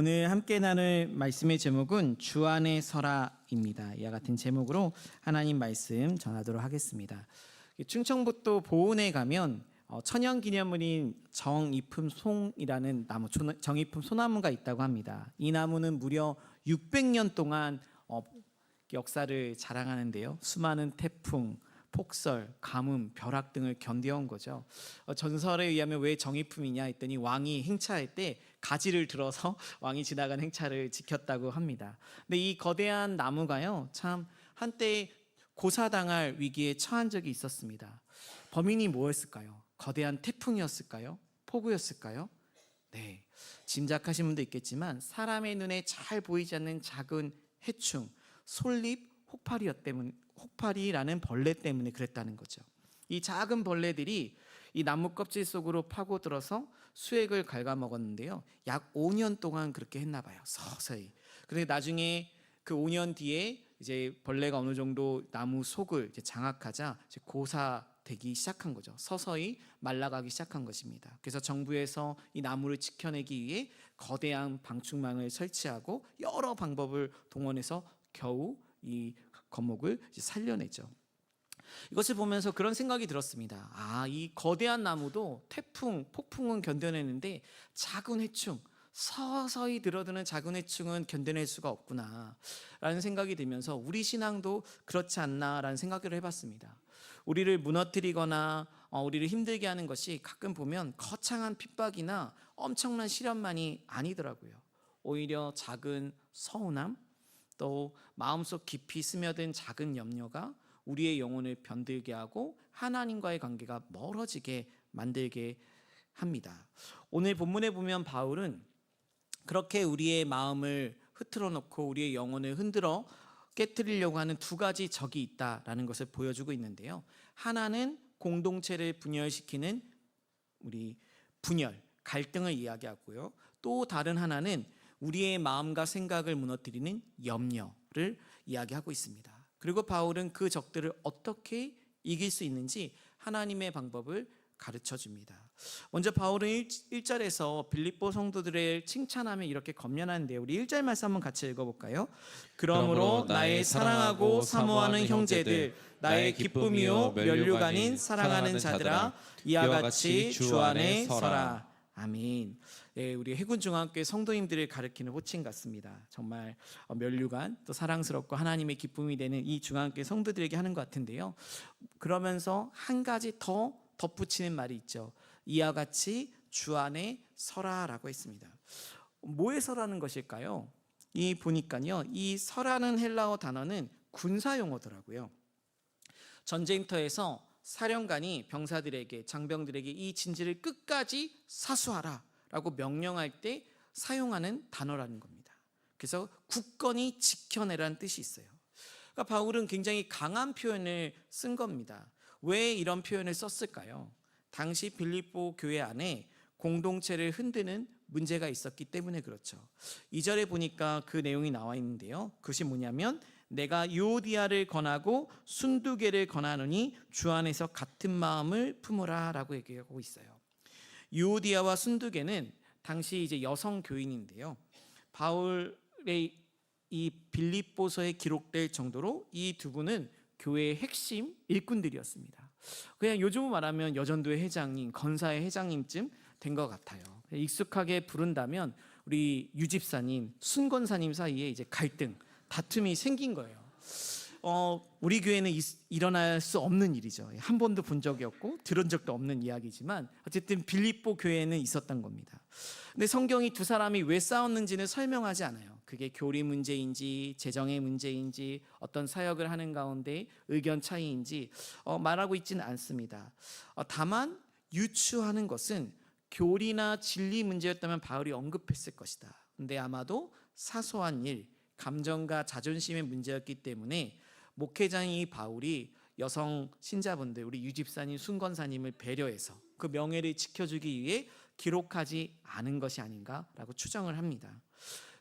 오늘 함께 나눌 말씀의 제목은 주 안에 서라입니다. 이와 같은 제목으로 하나님 말씀 전하도록 하겠습니다. 충청북도 보은에 가면 천연기념물인 정이품송이라는 나무, 정이품 소나무가 있다고 합니다. 이 나무는 무려 600년 동안 역사를 자랑하는데요. 수많은 태풍, 폭설, 가뭄, 벼락 등을 견뎌온 거죠. 전설에 의하면 왜 정이품이냐 했더니 왕이 행차할 때 가지를 들어서 왕이 지나간 행차를 지켰다고 합니다. 근데 이 거대한 나무가요, 참 한때 고사당할 위기에 처한 적이 있었습니다. 범인이 뭐였을까요? 거대한 태풍이었을까요? 폭우였을까요? 네, 짐작하신 분도 있겠지만 사람의 눈에 잘 보이지 않는 작은 해충, 솔잎, 혹파리라는 벌레 때문에 그랬다는 거죠. 이 작은 벌레들이 이 나무 껍질 속으로 파고들어서 수액을 갉아먹었는데요. 약 5년 동안 그렇게 했나 봐요. 서서히. 그런데 나중에 그 5년 뒤에 이제 벌레가 어느 정도 나무 속을 이제 장악하자 이제 고사되기 시작한 거죠. 서서히 말라가기 시작한 것입니다. 그래서 정부에서 이 나무를 지켜내기 위해 거대한 방충망을 설치하고 여러 방법을 동원해서 겨우 이 거목을 살려내죠. 이것을 보면서 그런 생각이 들었습니다. 이 거대한 나무도 태풍, 폭풍은 견뎌내는데 작은 해충, 서서히 들어드는 작은 해충은 견뎌낼 수가 없구나 라는 생각이 들면서 우리 신앙도 그렇지 않나라는 생각을 해봤습니다. 우리를 무너뜨리거나 우리를 힘들게 하는 것이 가끔 보면 거창한 핍박이나 엄청난 시련만이 아니더라고요. 오히려 작은 서운함, 또 마음속 깊이 스며든 작은 염려가 우리의 영혼을 병들게 하고 하나님과의 관계가 멀어지게 만들게 합니다. 오늘 본문에 보면 바울은 그렇게 우리의 마음을 흐트러 놓고 우리의 영혼을 흔들어 깨뜨리려고 하는 두 가지 적이 있다라는 것을 보여주고 있는데요. 하나는 공동체를 분열시키는 우리 분열, 갈등을 이야기하고요. 또 다른 하나는 우리의 마음과 생각을 무너뜨리는 염려를 이야기하고 있습니다. 그리고 바울은 그 적들을 어떻게 이길 수 있는지 하나님의 방법을 가르쳐 줍니다. 먼저 바울은 1절에서 빌립보 성도들을 칭찬하며 이렇게 검련하는데 우리 1절 말씀 한번 같이 읽어볼까요? 그러므로 나의 사랑하고 사모하는 형제들, 나의 기쁨이요 면류가 아닌 사랑하는 자들아, 이와 같이 주 안에 서라. 아멘. 네, 우리 해군중앙교회 성도님들을 가리키는 호칭 같습니다. 정말 면류관, 또 사랑스럽고 하나님의 기쁨이 되는 이 중앙교회 성도들에게 하는 것 같은데요. 그러면서 한 가지 더 덧붙이는 말이 있죠. 이와 같이 주 안에 서라라고 했습니다. 뭐에 서라는 것일까요? 이 보니까요, 이 서라는 헬라어 단어는 군사 용어더라고요. 전쟁터에서 사령관이 병사들에게, 장병들에게 이 진지를 끝까지 사수하라 라고 명령할 때 사용하는 단어라는 겁니다. 그래서 굳건히 지켜내라는 뜻이 있어요. 그러니까 바울은 굉장히 강한 표현을 쓴 겁니다. 왜 이런 표현을 썼을까요? 당시 빌립보 교회 안에 공동체를 흔드는 문제가 있었기 때문에 그렇죠. 2절에 보니까 그 내용이 나와 있는데요. 그것이 뭐냐면 내가 유오디아를 권하고 순두계를 권하노니 주 안에서 같은 마음을 품으라 라고 얘기하고 있어요. 유오디아와 순두계는 당시 이제 여성 교인인데요. 바울의 이 빌립보서에 기록될 정도로 이 두 분은 교회의 핵심 일꾼들이었습니다. 그냥 요즘 말하면 여전도의 회장님, 건사의 회장님쯤 된 것 같아요. 익숙하게 부른다면 우리 유집사님, 순건사님 사이에 이제 갈등, 다툼이 생긴 거예요. 우리 교회는 일어날 수 없는 일이죠. 한 번도 본 적이 없고 들은 적도 없는 이야기지만 어쨌든 빌립보 교회에는 있었던 겁니다. 근데 성경이 두 사람이 왜 싸웠는지는 설명하지 않아요. 그게 교리 문제인지 재정의 문제인지 어떤 사역을 하는 가운데 의견 차이인지 말하고 있지는 않습니다. 다만 유추하는 것은 교리나 진리 문제였다면 바울이 언급했을 것이다. 근데 아마도 사소한 일, 감정과 자존심의 문제였기 때문에 목회자인 바울이 여성 신자분들, 우리 유집사님, 순건사님을 배려해서 그 명예를 지켜주기 위해 기록하지 않은 것이 아닌가라고 추정을 합니다.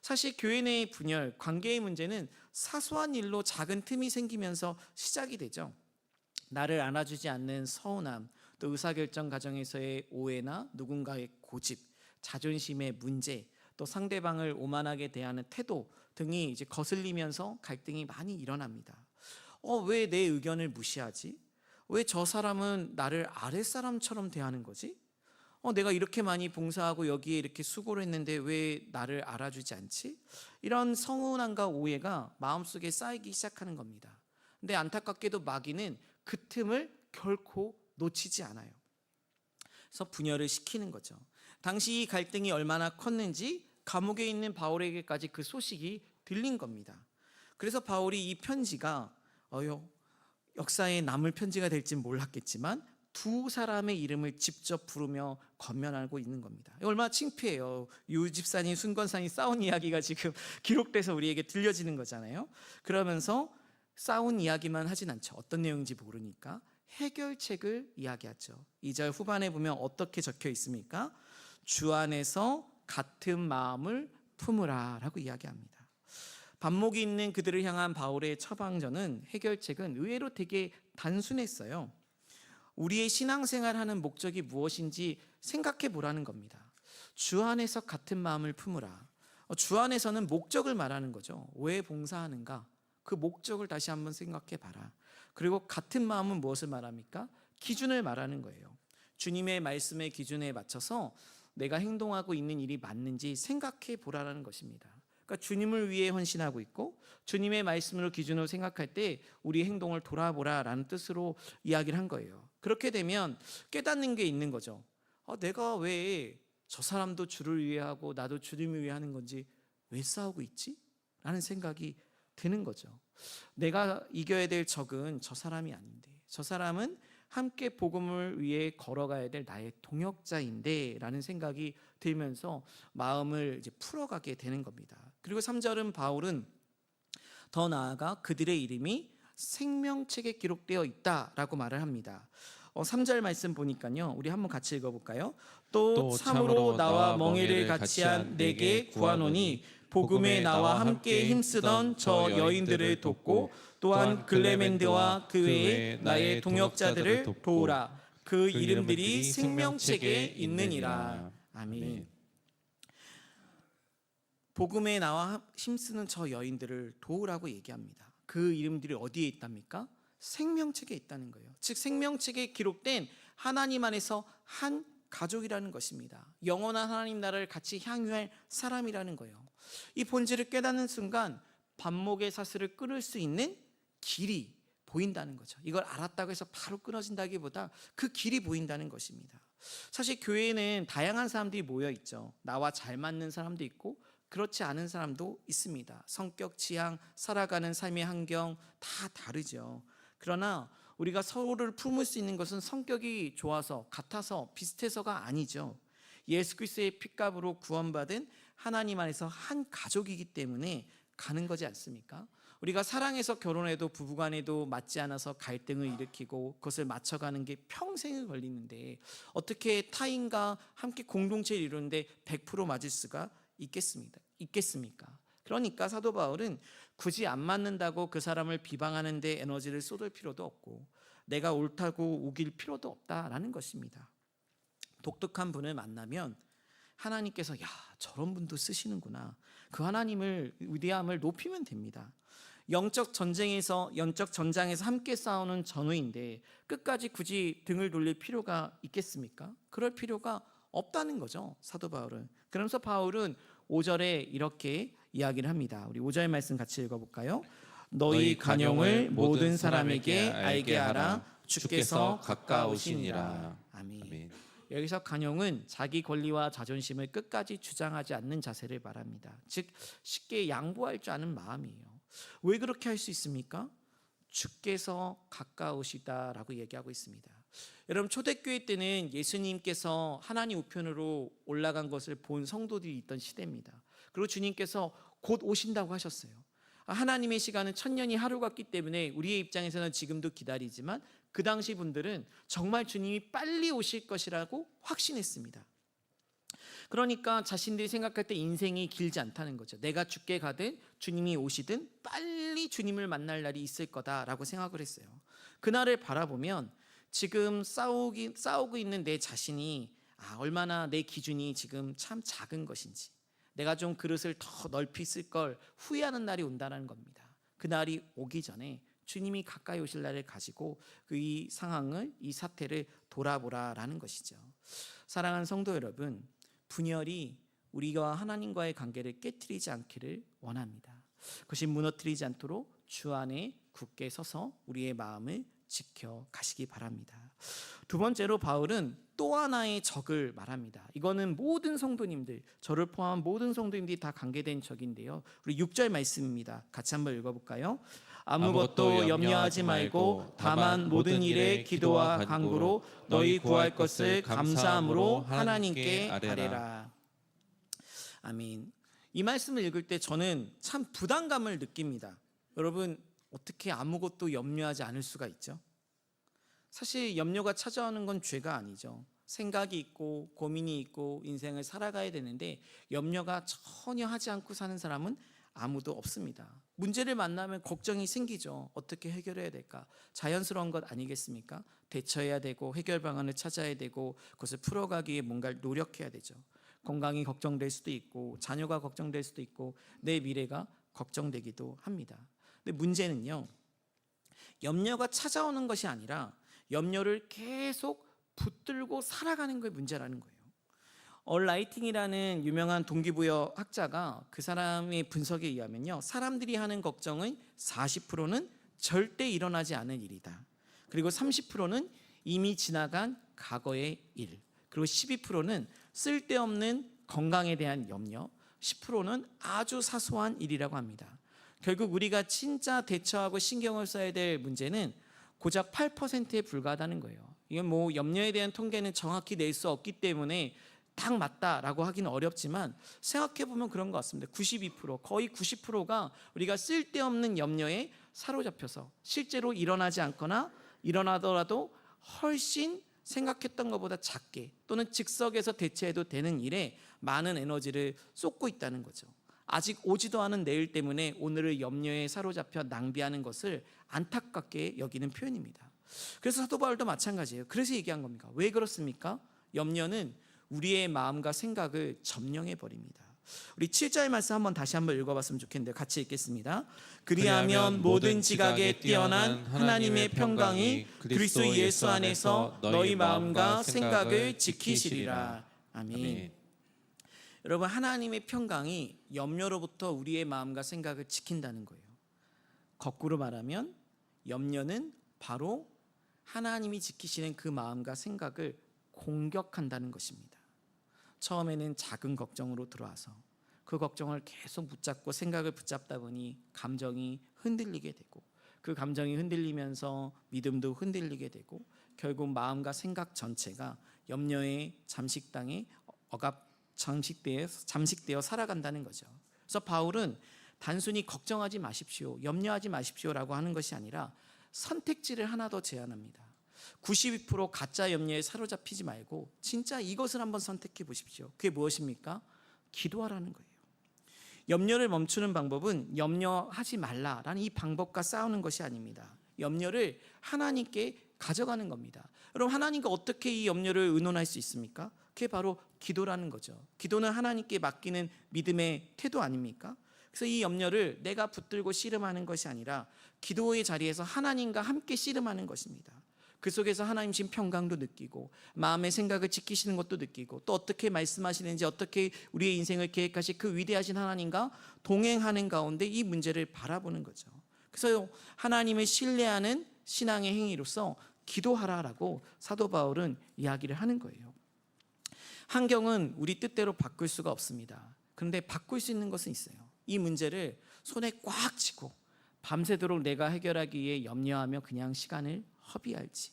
사실 교회 내의 분열, 관계의 문제는 사소한 일로 작은 틈이 생기면서 시작이 되죠. 나를 안아주지 않는 서운함, 또 의사결정 과정에서의 오해나 누군가의 고집, 자존심의 문제, 또 상대방을 오만하게 대하는 태도 등이 이제 거슬리면서 갈등이 많이 일어납니다. 왜 내 의견을 무시하지? 왜 저 사람은 나를 아랫사람처럼 대하는 거지? 내가 이렇게 많이 봉사하고 여기에 이렇게 수고를 했는데 왜 나를 알아주지 않지? 이런 서운함과 오해가 마음속에 쌓이기 시작하는 겁니다. 근데 안타깝게도 마귀는 그 틈을 결코 놓치지 않아요. 그래서 분열을 시키는 거죠. 당시 이 갈등이 얼마나 컸는지 감옥에 있는 바울에게까지 그 소식이 들린 겁니다. 그래서 바울이 이 편지가 역사에 남을 편지가 될진 몰랐겠지만 두 사람의 이름을 직접 부르며 권면하고 있는 겁니다. 얼마나 창피해요. 유집사님, 순건사님 싸운 이야기가 지금 기록돼서 우리에게 들려지는 거잖아요. 그러면서 싸운 이야기만 하진 않죠. 어떤 내용인지 모르니까 해결책을 이야기하죠. 2절 후반에 보면 어떻게 적혀 있습니까? 주 안에서 같은 마음을 품으라 라고 이야기합니다. 반목이 있는 그들을 향한 바울의 처방전은, 해결책은 의외로 되게 단순했어요. 우리의 신앙생활하는 목적이 무엇인지 생각해 보라는 겁니다. 주 안에서 같은 마음을 품으라. 주 안에서는 목적을 말하는 거죠. 왜 봉사하는가? 그 목적을 다시 한번 생각해 봐라. 그리고 같은 마음은 무엇을 말합니까? 기준을 말하는 거예요. 주님의 말씀의 기준에 맞춰서 내가 행동하고 있는 일이 맞는지 생각해 보라는 것입니다. 그러니까 주님을 위해 헌신하고 있고 주님의 말씀으로 기준으로 생각할 때 우리 행동을 돌아보라라는 뜻으로 이야기를 한 거예요. 그렇게 되면 깨닫는 게 있는 거죠. 내가 왜 저 사람도 주를 위해 하고 나도 주님을 위해 하는 건지 왜 싸우고 있지? 라는 생각이 드는 거죠. 내가 이겨야 될 적은 저 사람이 아닌데, 저 사람은 함께 복음을 위해 걸어가야 될 나의 동역자인데 라는 생각이 들면서 마음을 이제 풀어가게 되는 겁니다. 그리고 3절은 바울은 더 나아가 그들의 이름이 생명책에 기록되어 있다라고 말을 합니다. 3절 말씀 보니까요, 우리 한번 같이 읽어볼까요? 또 참으로 나와 멍에를 같이 한 내게 구하노니 복음에 나와 함께 힘쓰던 저 여인들을 돕고 또한 글레멘드와 그 외에 나의 동역자들을 도우라. 그 이름들이 생명책에 있느니라. 아멘. 복음에 나와 힘쓰는 저 여인들을 도우라고 얘기합니다. 그 이름들이 어디에 있답니까? 생명책에 있다는 거예요. 즉 생명책에 기록된 하나님 안에서 한 가족이라는 것입니다. 영원한 하나님 나라를 같이 향유할 사람이라는 거예요. 이 본질을 깨닫는 순간 반목의 사슬을 끊을 수 있는 길이 보인다는 거죠. 이걸 알았다고 해서 바로 끊어진다기보다 그 길이 보인다는 것입니다. 사실 교회에는 다양한 사람들이 모여 있죠. 나와 잘 맞는 사람도 있고 그렇지 않은 사람도 있습니다. 성격, 취향, 살아가는 삶의 환경 다 다르죠. 그러나 우리가 서로를 품을 수 있는 것은 성격이 좋아서, 같아서, 비슷해서가 아니죠. 예수 그리스도의 핏값으로 구원받은 하나님 안에서 한 가족이기 때문에 가는 거지 않습니까? 우리가 사랑해서 결혼해도 부부간에도 맞지 않아서 갈등을 일으키고 그것을 맞춰가는 게 평생을 걸리는데 어떻게 타인과 함께 공동체를 이루는데 100% 맞을 수가 있겠습니까? 그러니까 사도 바울은 굳이 안 맞는다고 그 사람을 비방하는 데 에너지를 쏟을 필요도 없고 내가 옳다고 우길 필요도 없다라는 것입니다. 독특한 분을 만나면 하나님께서 저런 분도 쓰시는구나, 그 하나님을 위대함을 높이면 됩니다. 영적 전장에서 함께 싸우는 전우인데 끝까지 굳이 등을 돌릴 필요가 있겠습니까? 그럴 필요가 없다는 거죠, 사도 바울은. 그러면서 바울은 5절에 이렇게 이야기를 합니다. 우리 5절 말씀 같이 읽어볼까요? 너희 간용을 모든 사람에게 알게 하라. 주께서 가까우시니라. 아멘. 여기서 간용은 자기 권리와 자존심을 끝까지 주장하지 않는 자세를 말합니다. 즉 쉽게 양보할 줄 아는 마음이에요. 왜 그렇게 할 수 있습니까? 주께서 가까우시다라고 얘기하고 있습니다. 여러분, 초대교회 때는 예수님께서 하나님 우편으로 올라간 것을 본 성도들이 있던 시대입니다. 그리고 주님께서 곧 오신다고 하셨어요. 하나님의 시간은 천년이 하루 같기 때문에 우리의 입장에서는 지금도 기다리지만 그 당시 분들은 정말 주님이 빨리 오실 것이라고 확신했습니다. 그러니까 자신들이 생각할 때 인생이 길지 않다는 거죠. 내가 죽게 가든 주님이 오시든 빨리 주님을 만날 날이 있을 거다라고 생각을 했어요. 그날을 바라보면 지금 싸우고 있는 내 자신이 얼마나 내 기준이 지금 참 작은 것인지, 내가 좀 그릇을 더 넓히 쓸 걸 후회하는 날이 온다는 겁니다. 그 날이 오기 전에 주님이 가까이 오실 날을 가지고 이 상황을, 이 사태를 돌아보라라는 것이죠. 사랑하는 성도 여러분, 분열이 우리가 하나님과의 관계를 깨트리지 않기를 원합니다. 그것이 무너뜨리지 않도록 주 안에 굳게 서서 우리의 마음을 지켜 가시기 바랍니다. 두 번째로 바울은 또 하나의 적을 말합니다. 이거는 모든 성도님들, 저를 포함한 모든 성도님들이 다 관계된 적인데요. 우리 6절 말씀입니다. 같이 한번 읽어볼까요? 아무것도 염려하지 말고 다만 모든 일에 기도와 간구로 너희 구할 것을 감사함으로 하나님께 아뢰라. 아멘. 이 말씀을 읽을 때 저는 참 부담감을 느낍니다. 여러분, 어떻게 아무것도 염려하지 않을 수가 있죠? 사실 염려가 찾아오는 건 죄가 아니죠. 생각이 있고 고민이 있고 인생을 살아가야 되는데 염려가 전혀 하지 않고 사는 사람은 아무도 없습니다. 문제를 만나면 걱정이 생기죠. 어떻게 해결해야 될까? 자연스러운 것 아니겠습니까? 대처해야 되고 해결 방안을 찾아야 되고 그것을 풀어가기 위해 뭔가를 노력해야 되죠. 건강이 걱정될 수도 있고 자녀가 걱정될 수도 있고 내 미래가 걱정되기도 합니다. 근데 문제는요, 염려가 찾아오는 것이 아니라 염려를 계속 붙들고 살아가는 게 문제라는 거예요. 얼라이팅이라는 유명한 동기부여 학자가 그 사람의 분석에 의하면요, 사람들이 하는 걱정은 40%는 절대 일어나지 않을 일이다. 그리고 30%는 이미 지나간 과거의 일, 그리고 12%는 쓸데없는 건강에 대한 염려, 10%는 아주 사소한 일이라고 합니다. 결국 우리가 진짜 대처하고 신경을 써야 될 문제는 고작 8%에 불과하다는 거예요. 이건 뭐 염려에 대한 통계는 정확히 낼 수 없기 때문에 딱 맞다라고 하기는 어렵지만 생각해 보면 그런 것 같습니다. 92%, 거의 90%가 우리가 쓸데없는 염려에 사로잡혀서 실제로 일어나지 않거나 일어나더라도 훨씬 생각했던 것보다 작게 또는 즉석에서 대체해도 되는 일에 많은 에너지를 쏟고 있다는 거죠. 아직 오지도 않은 내일 때문에 오늘을 염려에 사로잡혀 낭비하는 것을 안타깝게 여기는 표현입니다. 그래서 사도 바울도 마찬가지예요. 그래서 얘기한 겁니까? 왜 그렇습니까? 염려는 우리의 마음과 생각을 점령해 버립니다. 우리 7절 말씀 다시 한번 읽어봤으면 좋겠는데 같이 읽겠습니다. 그리하면 모든 지각에 뛰어난 하나님의 평강이 그리스도 예수 안에서 너희 마음과 생각을 지키시리라. 아멘. 여러분, 하나님의 평강이 염려로부터 우리의 마음과 생각을 지킨다는 거예요. 거꾸로 말하면 염려는 바로 하나님이 지키시는 그 마음과 생각을 공격한다는 것입니다. 처음에는 작은 걱정으로 들어와서 그 걱정을 계속 붙잡고 생각을 붙잡다 보니 감정이 흔들리게 되고 그 감정이 흔들리면서 믿음도 흔들리게 되고 결국 마음과 생각 전체가 염려의 잠식당에 잠식되어 살아간다는 거죠. 그래서 바울은 단순히 걱정하지 마십시오, 염려하지 마십시오라고 하는 것이 아니라 선택지를 하나 더 제안합니다. 92% 가짜 염려에 사로잡히지 말고 진짜 이것을 한번 선택해 보십시오. 그게 무엇입니까? 기도하라는 거예요. 염려를 멈추는 방법은 염려하지 말라라는 이 방법과 싸우는 것이 아닙니다. 염려를 하나님께 가져가는 겁니다. 여러분, 하나님과 어떻게 이 염려를 의논할 수 있습니까? 그게 바로 기도라는 거죠. 기도는 하나님께 맡기는 믿음의 태도 아닙니까? 그래서 이 염려를 내가 붙들고 씨름하는 것이 아니라 기도의 자리에서 하나님과 함께 씨름하는 것입니다. 그 속에서 하나님 신 평강도 느끼고 마음의 생각을 지키시는 것도 느끼고 또 어떻게 말씀하시는지 어떻게 우리의 인생을 계획하시 그 위대하신 하나님과 동행하는 가운데 이 문제를 바라보는 거죠. 그래서 하나님을 신뢰하는 신앙의 행위로서 기도하라라고 사도 바울은 이야기를 하는 거예요. 환경은 우리 뜻대로 바꿀 수가 없습니다. 그런데 바꿀 수 있는 것은 있어요. 이 문제를 손에 꽉 쥐고 밤새도록 내가 해결하기 위해 염려하며 그냥 시간을 허비할지,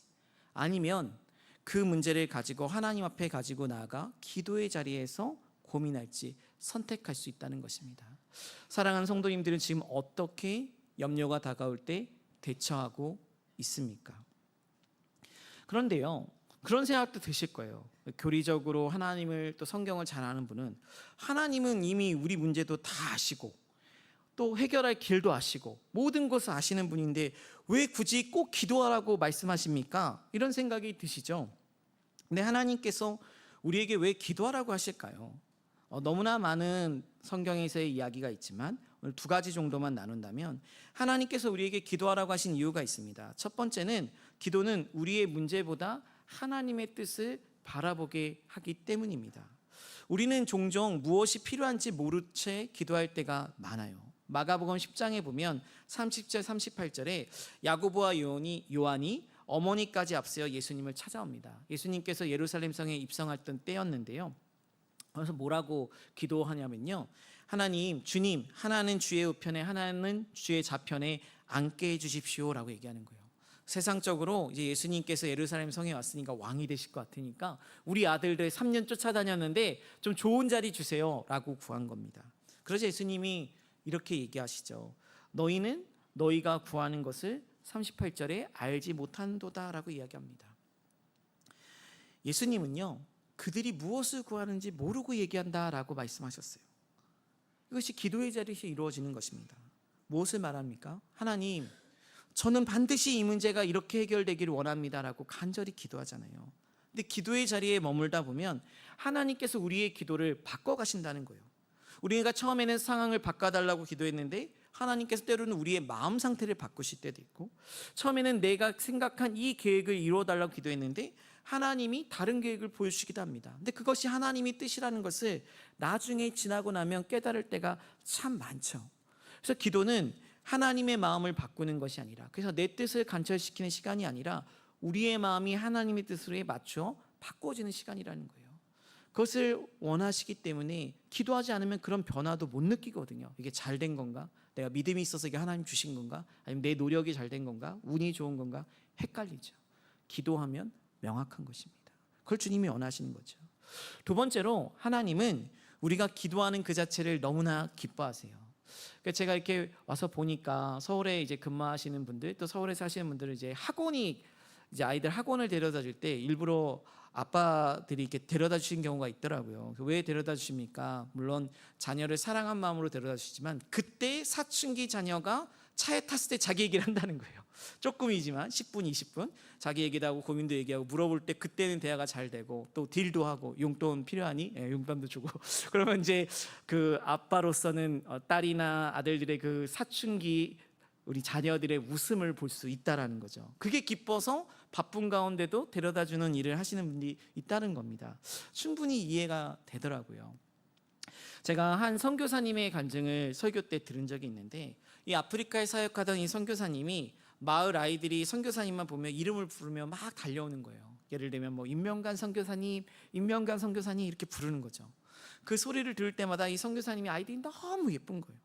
아니면 그 문제를 가지고 하나님 앞에 가지고 나아가 기도의 자리에서 고민할지 선택할 수 있다는 것입니다. 사랑하는 성도님들은 지금 어떻게 염려가 다가올 때 대처하고 있습니까? 그런데요, 그런 생각도 드실 거예요. 교리적으로 하나님을 또 성경을 잘 아는 분은 하나님은 이미 우리 문제도 다 아시고 또 해결할 길도 아시고 모든 것을 아시는 분인데 왜 굳이 꼭 기도하라고 말씀하십니까? 이런 생각이 드시죠? 근데 하나님께서 우리에게 왜 기도하라고 하실까요? 너무나 많은 성경에서의 이야기가 있지만 오늘 두 가지 정도만 나눈다면, 하나님께서 우리에게 기도하라고 하신 이유가 있습니다. 첫 번째는 기도는 우리의 문제보다 하나님의 뜻을 바라보게 하기 때문입니다. 우리는 종종 무엇이 필요한지 모른 채 기도할 때가 많아요. 마가복음 10장에 보면 30절 38절에 야고보와 요한이 어머니까지 앞세워 예수님을 찾아옵니다. 예수님께서 예루살렘 성에 입성했던 때였는데요. 그래서 뭐라고 기도하냐면요, 하나님, 주님, 하나는 주의 우편에 하나는 주의 좌편에 앉게 해주십시오라고 얘기하는 거예요. 세상적으로 이제 예수님께서 예루살렘 성에 왔으니까 왕이 되실 것 같으니까 우리 아들들 3년 쫓아다녔는데 좀 좋은 자리 주세요라고 구한 겁니다. 그래서 예수님이 이렇게 얘기하시죠. 너희는 너희가 구하는 것을 38절에 알지 못한도다라고 이야기합니다. 예수님은요, 그들이 무엇을 구하는지 모르고 얘기한다라고 말씀하셨어요. 이것이 기도의 자리에서 이루어지는 것입니다. 무엇을 말합니까? 하나님, 저는 반드시 이 문제가 이렇게 해결되기를 원합니다라고 간절히 기도하잖아요. 근데 기도의 자리에 머물다 보면 하나님께서 우리의 기도를 바꿔가신다는 거예요. 우리가 처음에는 상황을 바꿔달라고 기도했는데 하나님께서 때로는 우리의 마음 상태를 바꾸실 때도 있고, 처음에는 내가 생각한 이 계획을 이루어달라고 기도했는데 하나님이 다른 계획을 보여주시기도 합니다. 근데 그것이 하나님의 뜻이라는 것을 나중에 지나고 나면 깨달을 때가 참 많죠. 그래서 기도는 하나님의 마음을 바꾸는 것이 아니라, 그래서 내 뜻을 관철시키는 시간이 아니라 우리의 마음이 하나님의 뜻으로 맞춰 바꿔지는 시간이라는 거예요. 그것을 원하시기 때문에 기도하지 않으면 그런 변화도 못 느끼거든요. 이게 잘 된 건가? 내가 믿음이 있어서 이게 하나님 주신 건가? 아니면 내 노력이 잘 된 건가? 운이 좋은 건가? 헷갈리죠. 기도하면 명확한 것입니다. 그걸 주님이 원하시는 거죠. 두 번째로, 하나님은 우리가 기도하는 그 자체를 너무나 기뻐하세요. 그러니까 제가 이렇게 와서 보니까 서울에 이제 근무하시는 분들, 또 서울에 사시는 분들은 이제 아이들 학원을 데려다 줄 때 일부러 아빠들이 이렇게 데려다 주신 경우가 있더라고요. 왜 데려다 주십니까? 물론 자녀를 사랑한 마음으로 데려다 주시지만 그때 사춘기 자녀가 차에 탔을 때 자기 얘기를 한다는 거예요. 조금이지만 10분, 20분 자기 얘기도 하고 고민도 얘기하고 물어볼 때 그때는 대화가 잘 되고, 또 딜도 하고 용돈 필요하니 용돈도 주고 그러면 이제 그 아빠로서는 딸이나 아들들의 그 사춘기 우리 자녀들의 웃음을 볼 수 있다라는 거죠. 그게 기뻐서 바쁜 가운데도 데려다주는 일을 하시는 분이 있다는 겁니다. 충분히 이해가 되더라고요. 제가 한 선교사님의 간증을 설교 때 들은 적이 있는데, 이 아프리카에 사역하던 이 선교사님이 마을 아이들이 선교사님만 보면 이름을 부르며 막 달려오는 거예요. 예를 들면 뭐 임명관 선교사님, 임명관 선교사님 이렇게 부르는 거죠. 그 소리를 들을 때마다 이 선교사님이 아이들이 너무 예쁜 거예요.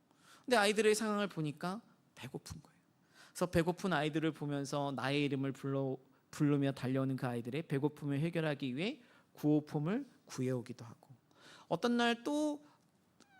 근데 아이들의 상황을 보니까 배고픈 거예요. 그래서 배고픈 아이들을 보면서 나의 이름을 부르며 달려오는 그 아이들의 배고픔을 해결하기 위해 구호품을 구해오기도 하고, 어떤 날 또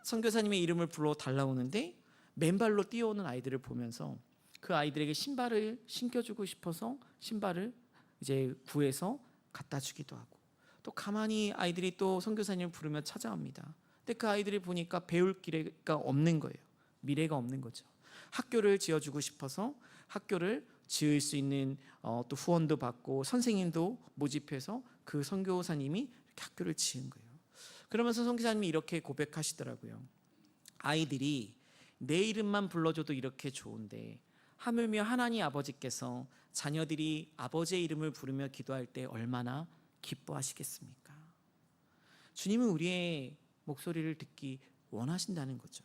선교사님의 이름을 불러 달라오는데 맨발로 뛰어오는 아이들을 보면서 그 아이들에게 신발을 신겨주고 싶어서 신발을 이제 구해서 갖다 주기도 하고, 또 가만히 아이들이 또 선교사님을 부르며 찾아옵니다. 근데 그 아이들이 보니까 배울 기회가 없는 거예요. 미래가 없는 거죠. 학교를 지어주고 싶어서 학교를 지을 수 있는 또 후원도 받고 선생님도 모집해서 그 선교사님이 이렇게 학교를 지은 거예요. 그러면서 선교사님이 이렇게 고백하시더라고요. 아이들이 내 이름만 불러줘도 이렇게 좋은데 하물며 하나님 아버지께서 자녀들이 아버지의 이름을 부르며 기도할 때 얼마나 기뻐하시겠습니까? 주님은 우리의 목소리를 듣기 원하신다는 거죠.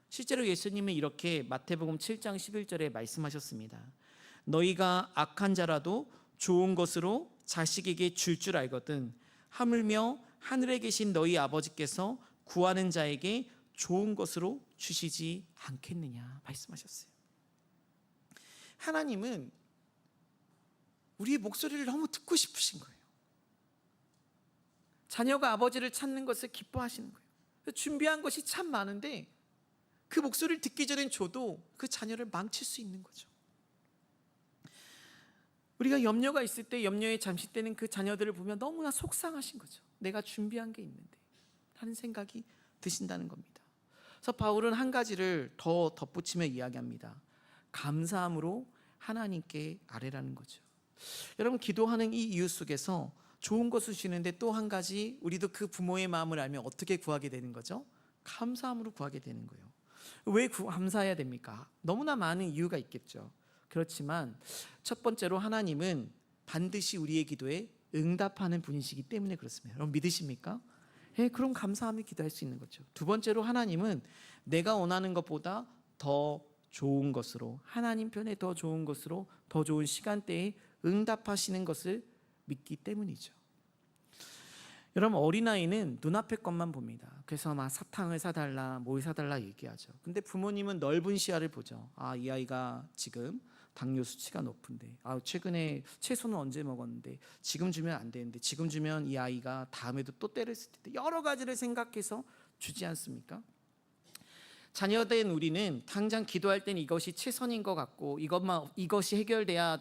실제로 예수님은 이렇게 마태복음 7장 11절에 말씀하셨습니다. 너희가 악한 자라도 좋은 것으로 자식에게 줄 알거든 하물며 하늘에 계신 너희 아버지께서 구하는 자에게 좋은 것으로 주시지 않겠느냐 말씀하셨어요. 하나님은 우리의 목소리를 너무 듣고 싶으신 거예요. 자녀가 아버지를 찾는 것을 기뻐하시는 거예요. 준비한 것이 참 많은데 그 목소리를 듣기 전엔 줘도 그 자녀를 망칠 수 있는 거죠. 우리가 염려가 있을 때 염려에 잠식되는 그 자녀들을 보면 너무나 속상하신 거죠. 내가 준비한 게 있는데 하는 생각이 드신다는 겁니다. 그래서 바울은 한 가지를 더 덧붙이며 이야기합니다. 감사함으로 하나님께 아뢰라는 거죠. 여러분, 기도하는 이 이유 속에서 좋은 것을 주시는데 또 한 가지 우리도 그 부모의 마음을 알면 어떻게 구하게 되는 거죠? 감사함으로 구하게 되는 거예요. 왜 감사해야 됩니까? 너무나 많은 이유가 있겠죠. 그렇지만 첫 번째로 하나님은 반드시 우리의 기도에 응답하는 분이시기 때문에 그렇습니다. 여러분 믿으십니까? 그럼 감사하며 기도할 수 있는 거죠. 두 번째로 하나님은 내가 원하는 것보다 더 좋은 것으로, 하나님 편에 더 좋은 것으로, 더 좋은 시간대에 응답하시는 것을 믿기 때문이죠. 여러분 어린아이는 눈앞의 것만 봅니다. 그래서 막 사탕을 사달라, 뭘 사달라 얘기하죠. 근데 부모님은 넓은 시야를 보죠. 이 아이가 지금 당뇨 수치가 높은데, 최근에 채소는 언제 먹었는데, 지금 주면 안 되는데, 지금 주면 이 아이가 다음에도 또 때를 쓸 텐데, 여러 가지를 생각해서 주지 않습니까? 자녀된 우리는 당장 기도할 땐 이것이 최선인 것 같고 이것이 해결돼야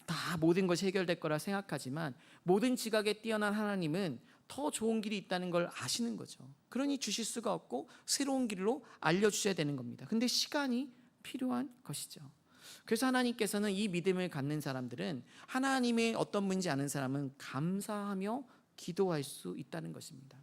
다 모든 것이 해결될 거라 생각하지만, 모든 지각에 뛰어난 하나님은 더 좋은 길이 있다는 걸 아시는 거죠. 그러니 주실 수가 없고 새로운 길로 알려주셔야 되는 겁니다. 근데 시간이 필요한 것이죠. 그래서 하나님께서는 이 믿음을 갖는 사람들은, 하나님의 어떤 분인지 아는 사람은 감사하며 기도할 수 있다는 것입니다.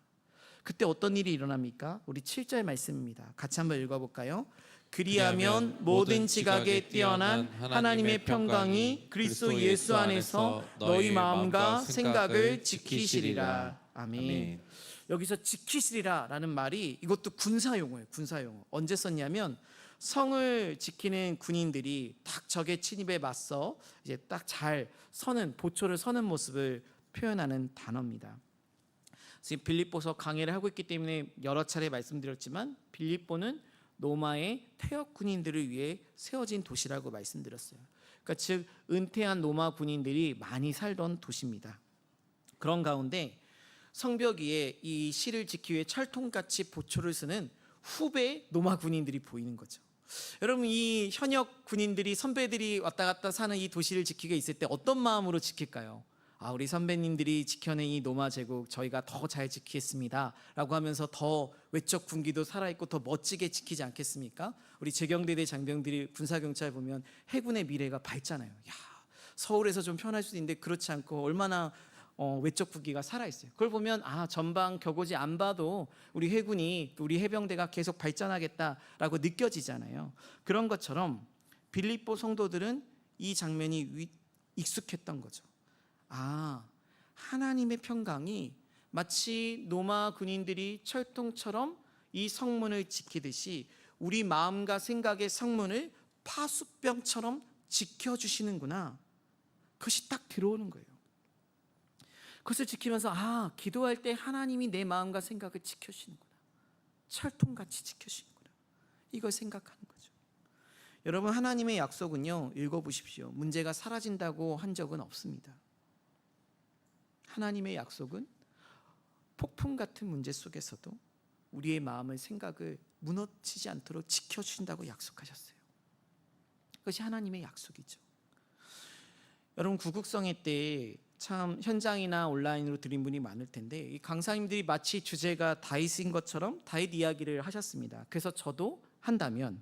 그때 어떤 일이 일어납니까? 우리 7절 말씀입니다. 같이 한번 읽어볼까요? 그리하면 모든 지각에 뛰어난 하나님의 평강이 그리스도 예수 안에서 너희 마음과 생각을 지키시리라. 아멘. 여기서 지키시리라 라는 말이, 이것도 군사용어예요. 군사용어. 언제 썼냐면 성을 지키는 군인들이 딱 적의 침입에 맞서 이제 딱 잘 서는, 보초를 서는 모습을 표현하는 단어입니다. 지금 빌립보서 강해를 하고 있기 때문에 여러 차례 말씀드렸지만, 빌립보는 로마의 퇴역 군인들을 위해 세워진 도시라고 말씀드렸어요. 그러니까 즉 은퇴한 로마 군인들이 많이 살던 도시입니다. 그런 가운데 성벽 위에 이 시를 지키기 위해 철통같이 보초를 쓰는 후배 로마 군인들이 보이는 거죠. 여러분 이 현역 군인들이, 선배들이 왔다 갔다 사는 이 도시를 지키게 있을 때 어떤 마음으로 지킬까요? 우리 선배님들이 지켜낸 이 로마 제국 저희가 더 잘 지키겠습니다 라고 하면서 더 외적 군기도 살아있고 더 멋지게 지키지 않겠습니까? 우리 제경대대 장병들이 군사경찰 보면 해군의 미래가 밝잖아요. 서울에서 좀 편할 수도 있는데 그렇지 않고 얼마나 외적 군기가 살아있어요. 그걸 보면 전방 격오지 안 봐도 우리 해군이, 우리 해병대가 계속 발전하겠다라고 느껴지잖아요. 그런 것처럼 빌립보 성도들은 이 장면이 익숙했던 거죠. 하나님의 평강이 마치 로마 군인들이 철통처럼 이 성문을 지키듯이 우리 마음과 생각의 성문을 파수병처럼 지켜주시는구나. 그것이 딱 들어오는 거예요. 그것을 지키면서 기도할 때 하나님이 내 마음과 생각을 지켜주시는구나. 철통같이 지켜주시는구나. 이걸 생각하는 거죠. 여러분 하나님의 약속은요, 읽어보십시오. 문제가 사라진다고 한 적은 없습니다. 하나님의 약속은 폭풍 같은 문제 속에서도 우리의 마음을, 생각을 무너지지 않도록 지켜주신다고 약속하셨어요. 그것이 하나님의 약속이죠. 여러분 구국성회 때 참 현장이나 온라인으로 드린 분이 많을 텐데, 이 강사님들이 마치 주제가 다윗인 것처럼 다윗 이야기를 하셨습니다. 그래서 저도 한다면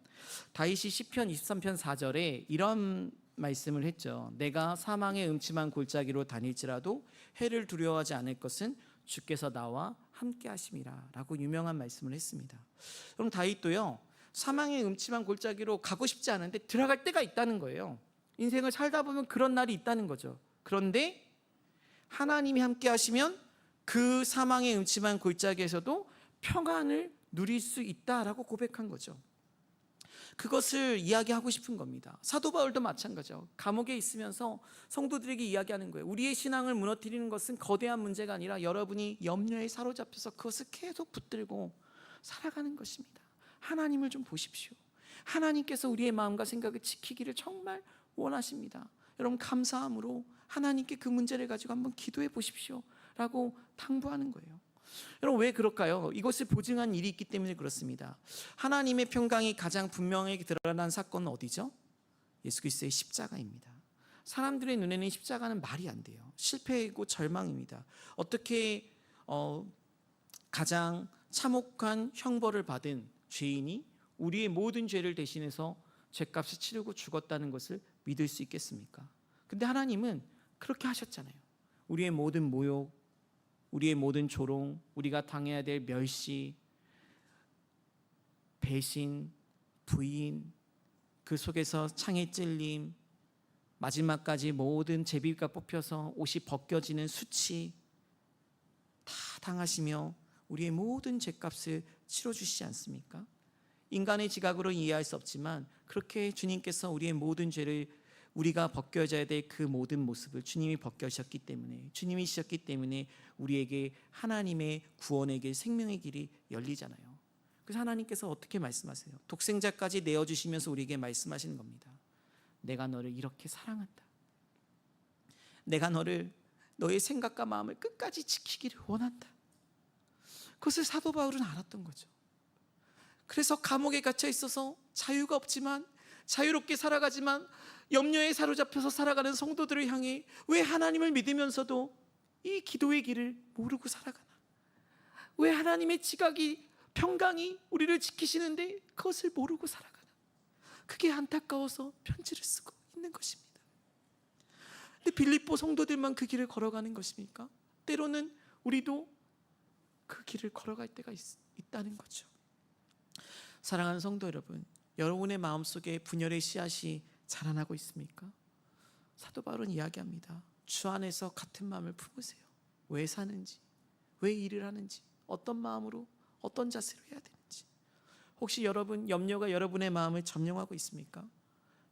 다윗이 시편 23편 4절에 이런 말씀을 했죠. 내가 사망의 음침한 골짜기로 다닐지라도 해를 두려워하지 않을 것은 주께서 나와 함께 하심이라 라고 유명한 말씀을 했습니다. 그럼 다윗도요, 사망의 음침한 골짜기로 가고 싶지 않은데 들어갈 때가 있다는 거예요. 인생을 살다 보면 그런 날이 있다는 거죠. 그런데 하나님이 함께 하시면 그 사망의 음침한 골짜기에서도 평안을 누릴 수 있다라고 고백한 거죠. 그것을 이야기하고 싶은 겁니다. 사도 바울도 마찬가지죠. 감옥에 있으면서 성도들에게 이야기하는 거예요. 우리의 신앙을 무너뜨리는 것은 거대한 문제가 아니라 여러분이 염려에 사로잡혀서 그것을 계속 붙들고 살아가는 것입니다. 하나님을 좀 보십시오. 하나님께서 우리의 마음과 생각을 지키기를 정말 원하십니다. 여러분 감사함으로 하나님께 그 문제를 가지고 한번 기도해 보십시오 라고 당부하는 거예요. 여러분 왜 그럴까요? 이것을 보증한 일이 있기 때문에 그렇습니다. 하나님의 평강이 가장 분명하게 드러난 사건은 어디죠? 예수 그리스도의 십자가입니다. 사람들의 눈에는 십자가는 말이 안 돼요. 실패이고 절망입니다. 어떻게 가장 참혹한 형벌을 받은 죄인이 우리의 모든 죄를 대신해서 죄값을 치르고 죽었다는 것을 믿을 수 있겠습니까? 근데 하나님은 그렇게 하셨잖아요. 우리의 모든 모욕, 우리의 모든 조롱, 우리가 당해야 될 멸시, 배신, 부인, 그 속에서 창에 찔림, 마지막까지 모든 제비가 뽑혀서 옷이 벗겨지는 수치 다 당하시며 우리의 모든 죄값을 치러주시지 않습니까? 인간의 지각으로 이해할 수 없지만 그렇게 주님께서 우리의 모든 죄를 우리가 벗겨져야 될 그 모든 모습을 주님이 벗겨셨기 때문에, 주님이셨기 때문에 우리에게 하나님의 구원의 길, 생명의 길이 열리잖아요. 그래서 하나님께서 어떻게 말씀하세요? 독생자까지 내어주시면서 우리에게 말씀하시는 겁니다. 내가 너를 이렇게 사랑한다. 내가 너의 생각과 마음을 끝까지 지키기를 원한다. 그것을 사도 바울은 알았던 거죠. 그래서 감옥에 갇혀 있어서 자유가 없지만, 자유롭게 살아가지만 염려에 사로잡혀서 살아가는 성도들을 향해 왜 하나님을 믿으면서도 이 기도의 길을 모르고 살아가나? 왜 하나님의 지각이, 평강이 우리를 지키시는데 그것을 모르고 살아가나? 그게 안타까워서 편지를 쓰고 있는 것입니다. 근데 빌립보 성도들만 그 길을 걸어가는 것입니까? 때로는 우리도 그 길을 걸어갈 때가 있다는 거죠. 사랑하는 성도 여러분, 여러분의 마음속에 분열의 씨앗이 자라나고 있습니까? 사도 바울은 이야기합니다. 주 안에서 같은 마음을 품으세요. 왜 사는지, 왜 일을 하는지, 어떤 마음으로, 어떤 자세로 해야 되는지. 혹시 여러분 염려가 여러분의 마음을 점령하고 있습니까?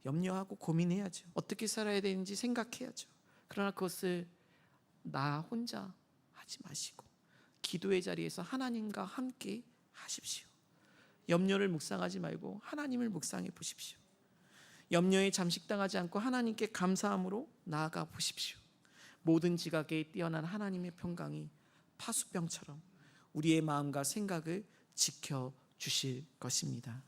염려하고 고민해야죠. 어떻게 살아야 되는지 생각해야죠. 그러나 그것을 나 혼자 하지 마시고 기도의 자리에서 하나님과 함께 하십시오. 염려를 묵상하지 말고 하나님을 묵상해 보십시오. 염려에 잠식당하지 않고 하나님께 감사함으로 나아가 보십시오. 모든 지각에 뛰어난 하나님의 평강이 파수병처럼 우리의 마음과 생각을 지켜주실 것입니다.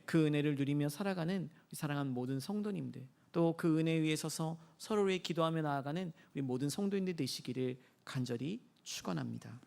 그 은혜를 누리며 살아가는 사랑하는 모든 성도님들, 또 그 은혜 위에 서서 서로를 기도하며 나아가는 우리 모든 성도님들 되시기를 간절히 축원합니다.